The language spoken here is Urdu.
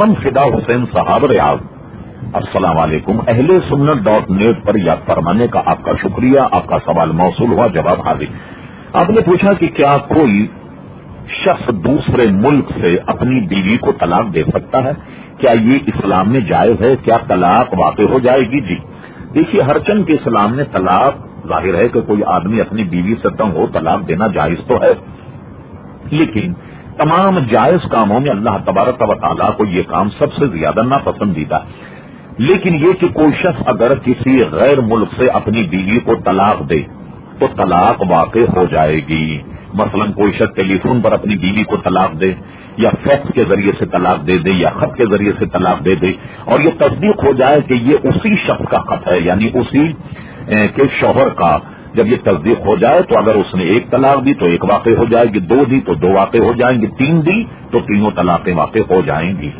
من فدا حسین صاحب ریاض، السلام علیکم۔ اہل سنت.net پر یاد فرمانے کا آپ کا شکریہ۔ آپ کا سوال موصول ہوا، جواب حاضر۔ آپ نے پوچھا کہ کیا کوئی شخص دوسرے ملک سے اپنی بیوی کو طلاق دے سکتا ہے؟ کیا یہ اسلام میں جائز ہے؟ کیا طلاق واقع ہو جائے گی؟ جی دیکھیے، ہرچند کے اسلام نے طلاق، ظاہر ہے کہ کوئی آدمی اپنی بیوی سے تنگ ہو طلاق دینا جائز تو ہے، لیکن تمام جائز کاموں میں اللہ تبارک و تعالیٰ کو یہ کام سب سے زیادہ ناپسندیدہ۔ لیکن یہ کہ کوئی شخص اگر کسی غیر ملک سے اپنی بیوی کو طلاق دے تو طلاق واقع ہو جائے گی۔ مثلا کوئی شخص ٹیلی فون پر اپنی بیوی کو طلاق دے، یا فیکس کے ذریعے سے طلاق دے دے، یا خط کے ذریعے سے طلاق دے دے، اور یہ تصدیق ہو جائے کہ یہ اسی شخص کا خط ہے، یعنی اسی کے شوہر کا، جب یہ تصدیق ہو جائے تو اگر اس نے ایک طلاق دی تو ایک واقع ہو جائے گی، دو دی تو دو واقع ہو جائیں گی، تین دی تو تینوں طلاقیں واقع ہو جائیں گی۔